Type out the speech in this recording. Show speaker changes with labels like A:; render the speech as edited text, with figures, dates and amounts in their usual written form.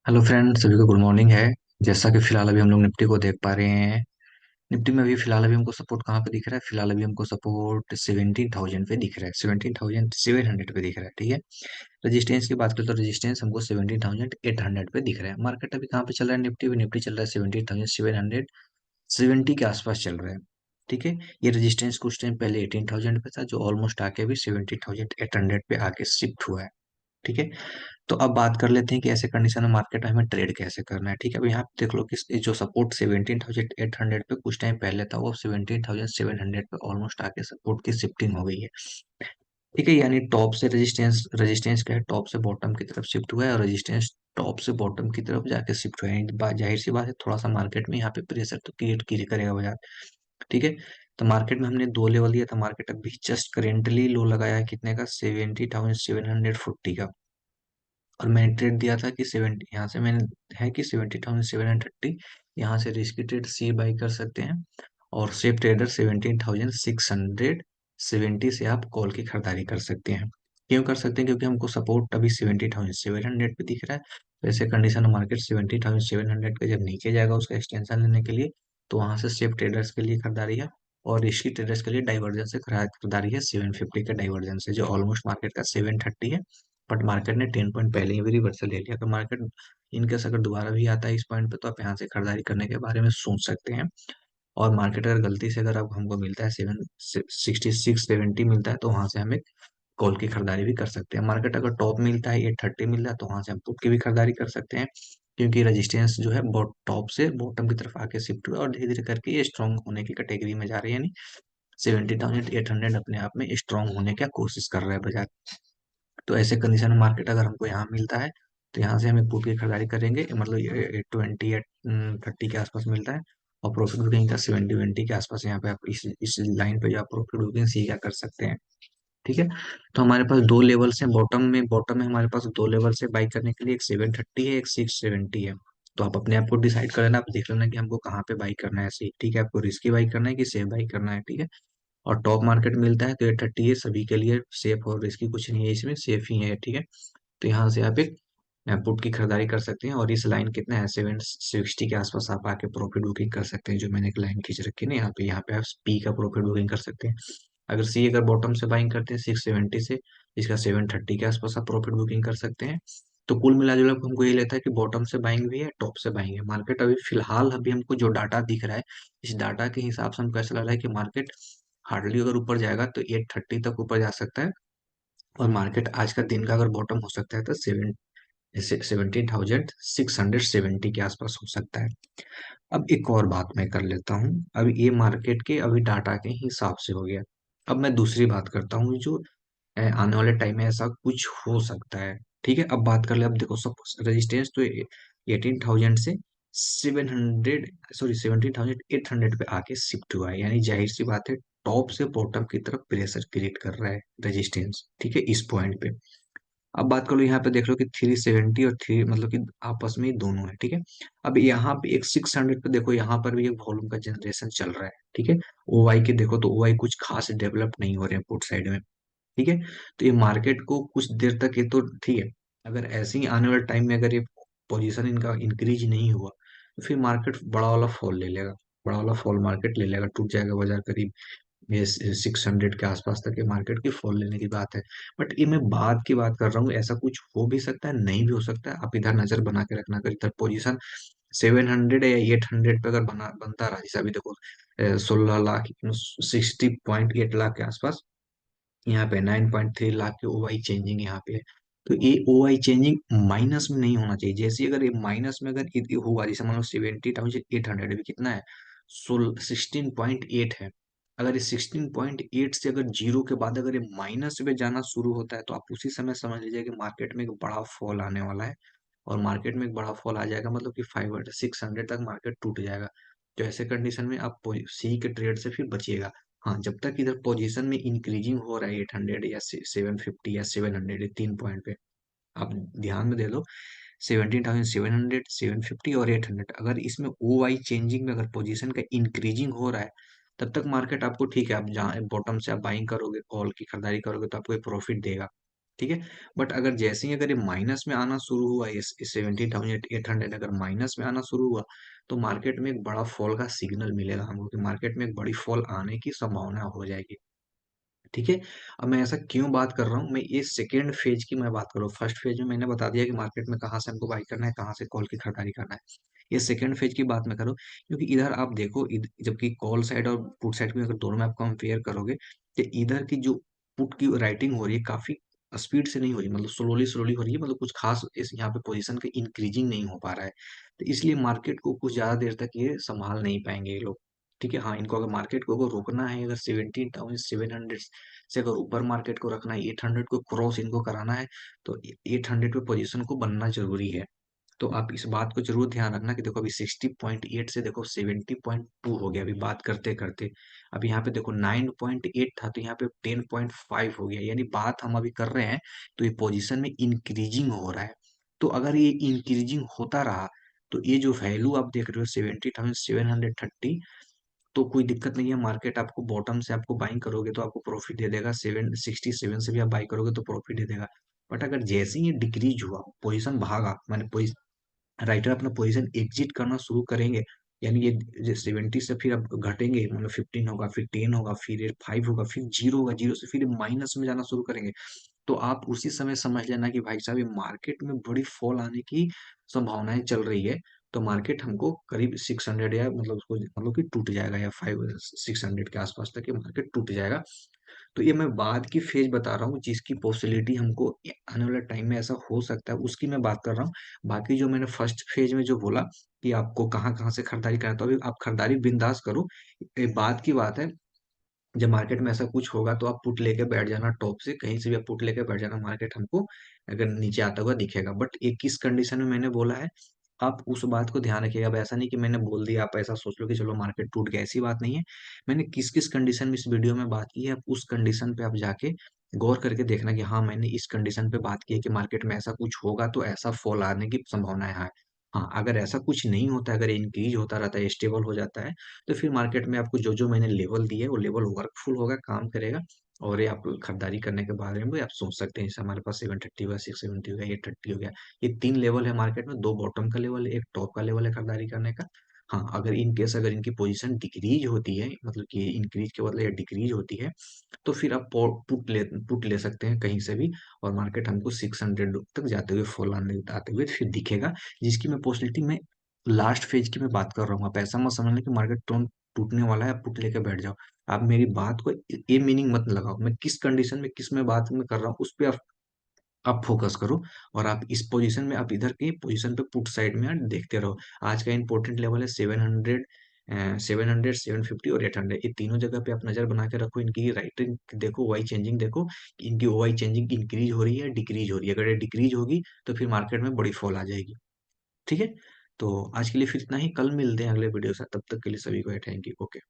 A: Hello friend, सभी को good morning है। जैसा कि फिलहाल अभी हम लोग निफ्टी को देख पा रहे हैं। निफ्टी में अभी फिलहाल अभी हमको सपोर्ट कहाँ पे दिख रहा है? फिलहाल अभी हमको सपोर्ट 17,000 पे दिख रहा है, 17,700 पे दिख रहा है। ठीक है। रेजिस्टेंस की बात करें तो रेजिस्टेंस हमको 17,800 पे दिख रहा है। मार्केट अभी कहाँ पे चल रहा है? निफ्टी भी निफ्टी चल रहा है 17,770 के आसपास चल रहा है। ठीक है। ये रेजिस्टेंस कुछ टाइम पहले 18,000 पे था, जो ऑलमोस्ट आके अभी 17,800 पे आके शिफ्ट हुआ है। ठीक है। तो अब बात कर लेते हैं कि ऐसे कंडीशन में मार्केट में हमें ट्रेड कैसे करना है। ठीक है। अब यहाँ पे देख लो कि जो सपोर्ट 17,800 पे कुछ टाइम पहले था, वो 17,700 पे ऑलमोस्ट आके सपोर्ट की शिफ्टिंग हो गई है। ठीक है। यानी टॉप से रेजिस्टेंस रेजिस्टेंस क्या है, टॉप से बॉटम की तरफ शिफ्ट हुआ है, और रेजिस्टेंस टॉप से बॉटम की तरफ जाके शिफ्ट हुआ है। जाहिर सी बात है, थोड़ा सा मार्केट में यहाँ पे प्रेशर तो क्रिएट करेगा बाजार। ठीक है। तो मार्केट में हमने दो लेवल लिया था। मार्केट अभी जस्ट करेंटली लो लगाया है कितने का? 70,740 का। और मैंने ट्रेड दिया था कि 70, यहाँ से मैंने है कि 70,730, यहाँ से रिस्की ट्रेड सी बाई कर सकते हैं। और सेफ ट्रेडर 17,670 से आप कॉल की खरीदारी कर सकते हैं। क्यों कर सकते हैं? क्योंकि हमको सपोर्ट अभी 70,700 पे दिख रहा है। तो ऐसे कंडीशन में मार्केट 70,700 के जब नीचे जाएगा उसका एक्सटेंशन लेने के लिए, तो वहां से सेफ ट्रेडर्स के लिए खरीदारी है। और रिस्की ट्रेडर्स के लिए डाइवर्जन से खरीदारी है 750 का डाइवर्जन से, जो ऑलमोस्ट मार्केट का 730 है। बट मार्केट ने 10 पॉइंट पहले ही भी रिवर्सल ले लिया। तो मार्केट इनकेस अगर दोबारा भी आता है इस पॉइंट पे, तो आप यहाँ से खरीदारी करने के बारे में सोच सकते हैं। और मार्केट अगर गलती से अगर अब हमको मिलता है 766-770 मिलता है, तो वहां से हम एक कॉल की खरीदारी भी कर सकते हैं। मार्केट अगर टॉप मिलता है 830 मिलता है, तो वहां से हम पुट की भी खरीदारी कर सकते हैं। क्योंकि रेजिस्टेंस जो है टॉप से बॉटम की तरफ आके शिफ्ट हुआ, और धीरे धीरे करके ये स्ट्रॉन्ग होने की कैटेगरी में जा रही है। यानी 70,800 अपने आप में स्ट्रॉन्ग होने की कोशिश कर रहा है बाजार। तो ऐसे कंडीशन में मार्केट अगर हमको यहाँ मिलता है, तो यहाँ से हमें पुट की खरीदारी करेंगे। मतलब ये 20 या 30 के आसपास मिलता है। और प्रॉफिट बुकिंग का 70-20 के आसपास यहाँ पे आप इस लाइन पे जो आप प्रॉफिट बुकिंग सी क्या कर सकते हैं। ठीक है। तो हमारे पास दो लेवल्स हैं। बॉटम में हमारे पास दो लेवल से बाई करने के लिए, एक 730 है, एक 670 है। तो आप अपने आप को डिसाइड कर लेना, आप देख लेना कि हमको कहाँ पे बाई करना है। सही, ठीक है। आपको रिस्की बाई करना है कि सेफ बाई करना है। ठीक है। और टॉप मार्केट मिलता है तो 830 है सभी के लिए। सेफ और रिस्की कुछ नहीं है इसमें, सेफ ही है। ठीक है। तो यहाँ से आप एक पुट की खरीदारी कर सकते हैं। और इस लाइन कितना है, 760 के आसपास आप आके प्रॉफिट बुकिंग कर सकते हैं। जो मैंने एक लाइन खींच रखी है ना, यहाँ पे आप पी का प्रॉफिट बुकिंग कर सकते हैं। अगर सी अगर बॉटम से बाइंग करते हैं 670 से, इसका 730 के आसपास आप प्रॉफिट बुकिंग कर सकते हैं। तो कुल मिला जुला के हमको ये लेता है कि बॉटम से बाइंग भी है, टॉप से बाइंग है। मार्केट अभी फिलहाल अभी हमको जो डाटा दिख रहा है, इस डाटा के हिसाब से हमको ऐसा लग रहा है कि मार्केट हार्डली अगर ऊपर जाएगा तो 830 तक ऊपर जा सकता है। और मार्केट आज का दिन का अगर बॉटम हो सकता है तो 17,670 के आसपास हो सकता है। अब एक और बात मैं कर लेता हूँ। अब ये मार्केट के अभी डाटा के हिसाब से हो गया। अब मैं दूसरी बात करता हूँ, जो आने वाले टाइम में ऐसा कुछ हो सकता है। ठीक है। अब बात कर ले। अब देखो, सपोज रेजिस्टेंस तो 18,000 से 700, सॉरी 17,800 पे आके शिफ्ट हुआ है। यानी जाहिर सी बात है, टॉप से बॉटम की तरफ प्रेशर क्रिएट कर रहा है रेजिस्टेंस। ठीक है, इस पॉइंट पे। अब बात कर लो, यहाँ पे देख लो कि 370 और थ्री मतलब कि आपस में ही दोनों है। ठीक है। अब यहाँ पे एक 600 पे देखो, यहाँ पर भी एक वॉल्यूम का जनरेशन चल रहा है। ठीक है। ओवाई के देखो तो ओवाई कुछ खास डेवलप नहीं हो रहे हैं पुट साइड में। ठीक है। तो ये मार्केट को कुछ देर तक ये तो ठीक है। अगर ऐसे ही आने वाले टाइम में अगर ये पोजीशन इनका इंक्रीज नहीं हुआ, तो फिर मार्केट बड़ा वाला फॉल ले लेगा। बड़ा वाला फॉल मार्केट ले लेगा, टूट जाएगा बाजार करीब ये 600 के आसपास तक ये मार्केट की फॉल लेने की बात है। बट ये मैं बाद की बात कर रहा हूँ। ऐसा कुछ हो भी सकता है, नहीं भी हो सकता है। आप इधर नजर बना के रखना, अगर इधर पोजीशन 700 या 800 पे अगर बनता रहा, जैसे अभी देखो 16 लाख, 60.8 लाख के आसपास यहाँ पे 9.3 लाख की ओआई चेंजिंग यहाँ पे है। तो ये ओआई चेंजिंग माइनस में नहीं होना चाहिए। जैसे अगर ये माइनस में अगर होगा, जैसे मान लो 70,800 अभी कितना है, 16.8 है। अगर ये 16.8 से अगर जीरो के बाद अगर ये माइनस में जाना शुरू होता है, तो आप उसी समय समझ लीजिए कि मार्केट में एक बड़ा फॉल आने वाला है। और मार्केट में एक बड़ा फॉल आ जाएगा, मतलब कि 500 600 तक मार्केट टूट जाएगा। तो ऐसे कंडीशन में आप सी के ट्रेड से फिर बचिएगा। हाँ, जब तक इधर पोजीशन में इंक्रीजिंग हो रहा है 800 या 750 या 700, 3 पॉइंट पे आप ध्यान में दे लो। 17,700, 750 और 800, अगर इसमें ओ वाई चेंजिंग में अगर पोजीशन का इंक्रीजिंग हो रहा है, तब तक मार्केट आपको ठीक है। आप जहाँ बॉटम से आप बाइंग करोगे, कॉल की खरीदारी करोगे, तो आपको प्रॉफिट देगा। ठीक है। बट अगर जैसे ही अगर ये माइनस में आना शुरू हुआ, ये 17,800 अगर माइनस में आना शुरू हुआ, तो मार्केट में एक बड़ा फॉल का सिग्नल मिलेगा हमको कि मार्केट में एक बड़ी फॉल आने की संभावना हो जाएगी। ठीक है। अब मैं ऐसा क्यों बात कर रहा हूँ, मैं ये सेकेंड फेज की मैं बात कर रहा हूँ। फर्स्ट फेज में मैंने बता दिया कि मार्केट में कहाँ से हमको बाई करना है, कहाँ से कॉल की खरीदारी करना है। ये सेकेंड फेज की बात मैं करूँ, क्योंकि इधर आप देखो, जबकि कॉल साइड और पुट साइड में अगर दोनों में आप कंपेयर करोगे, तो इधर की जो पुट की राइटिंग हो रही है काफी स्पीड से नहीं हो रही, मतलब स्लोली स्लोली हो रही है, मतलब कुछ खास इस यहाँ पे पोजीशन का इंक्रीजिंग नहीं हो पा रहा है। तो इसलिए मार्केट को कुछ ज्यादा देर तक ये संभाल नहीं पाएंगे ये लोग। ठीक है। हाँ, इनको अगर मार्केट को अगर रोकना है, अगर 17,700 से अगर ऊपर मार्केट को रखना है, 800 को क्रॉस इनको कराना है, तो 800 पे पोजीशन को बनना जरूरी है। तो आप इस बात को जरूर ध्यान रखना कि देखो अभी 60.8 से देखो 70.2 हो गया अभी बात करते करते। अब यहाँ पे देखो 9.8 था, तो यहाँ पे 10.5 हो गया, यानी बात हम अभी कर रहे हैं तो ये पोजीशन में इंक्रीजिंग हो रहा है। तो अगर ये इंक्रीजिंग होता रहा, तो ये जो वैल्यू आप देख रहे हो 70,730, तो कोई दिक्कत नहीं है, मार्केट आपको बॉटम से आपको बाइंग करोगे तो आपको प्रॉफिट दे देगा, 767 से भी आप बाई करोगे तो प्रॉफिट दे देगा। बट अगर जैसे ही ये डिक्रीज हुआ, पोजीशन भागा, मैंने राइटर अपना पोजीशन एग्जिट करना शुरू करेंगे, यानी ये 70 से फिर अब घटेंगे, मतलब 15 होगा, फिर 10 होगा, फिर ये 5 होगा, फिर जीरो होगा, जीरो से फिर माइनस में जाना शुरू करेंगे, तो आप उसी समय समझ लेना कि भाई साहब ये मार्केट में बड़ी फॉल आने की संभावनाएं चल रही है। तो मार्केट हमको करीब 600 या मतलब उसको मतलब कि टूट जाएगा, या 600 के आसपास तक ये मार्केट टूट जाएगा। तो ये मैं बाद की फेज बता रहा हूँ जिसकी पॉसिबिलिटी हमको आने वाले टाइम में ऐसा हो सकता है, उसकी मैं बात कर रहा हूँ। बाकी जो मैंने फर्स्ट फेज में जो बोला कि आपको कहाँ कहाँ से खरीदारी करना है, तो अभी आप खरीदारी बिंदास करो। ये बात की बात है, जब मार्केट में ऐसा कुछ होगा तो आप पुट लेके बैठ जाना, टॉप से कहीं से भी आप पुट लेके बैठ जाना, मार्केट हमको अगर नीचे आता हुआ दिखेगा। बट एक किस कंडीशन में मैंने बोला है, आप उस बात को ध्यान रखिएगा। अब ऐसा नहीं कि मैंने बोल दिया आप ऐसा सोच लो कि चलो मार्केट टूट गया, ऐसी बात नहीं है। मैंने किस किस कंडीशन में इस वीडियो में बात की है, आप उस कंडीशन पे आप जाके गौर करके देखना कि हाँ मैंने इस कंडीशन पे बात की है कि मार्केट में ऐसा कुछ होगा तो ऐसा फॉल आने की संभावना है। हाँ, अगर ऐसा कुछ नहीं होता, अगर इंक्रीज होता रहता है, स्टेबल हो जाता है, तो फिर मार्केट में आपको जो जो मैंने लेवल दिए वो लेवल वर्कफुल होगा, काम करेगा। और ये आप खरीदारी करने के बारे में भी आप सोच सकते हैं। जैसे हमारे पास 730 हुआ, 670 हो गया, 830 हो गया, ये 3 लेवल है मार्केट में, 2 बॉटम का लेवल है, एक टॉप का लेवल है खरीदारी करने का। हाँ, अगर इन केस अगर इनकी पोजीशन डिक्रीज होती है, मतलब कि इंक्रीज के बदले डिक्रीज होती है, तो फिर आप पुट ले सकते हैं कहीं से भी, और मार्केट हमको 600 तक जाते हुए फॉल आने आते हुए फिर दिखेगा, जिसकी मैं पॉसिबिलिटी में लास्ट फेज की मैं बात कर रहा हूँ। आप ऐसा मत समझना कि मार्केट तुरंत टूटने वाला है, आप पुट लेके बैठ जाओ। आप मेरी बात को ये मीनिंग मत लगाओ, मैं किस कंडीशन में किस में बात में कर रहा हूँ उस पे आप फोकस करो। और आप इस पोजीशन में, आप इधर की पोजीशन पे पुट साइड में आप देखते रहो। आज का इंपॉर्टेंट लेवल है 700, 700, 750 और 800, ये तीनों जगह पे आप नजर बना के रखो। इनकी राइटिंग देखो, वाई चेंजिंग देखो, इनकी वाई चेंजिंग इंक्रीज हो रही है डिक्रीज हो रही है। अगर ये डिक्रीज होगी तो फिर मार्केट में बड़ी फॉल आ जाएगी। ठीक है। तो आज के लिए फिर इतना ही, कल मिलते हैं अगले वीडियो से, तब तक के लिए सभी को थैंक यू। ओके।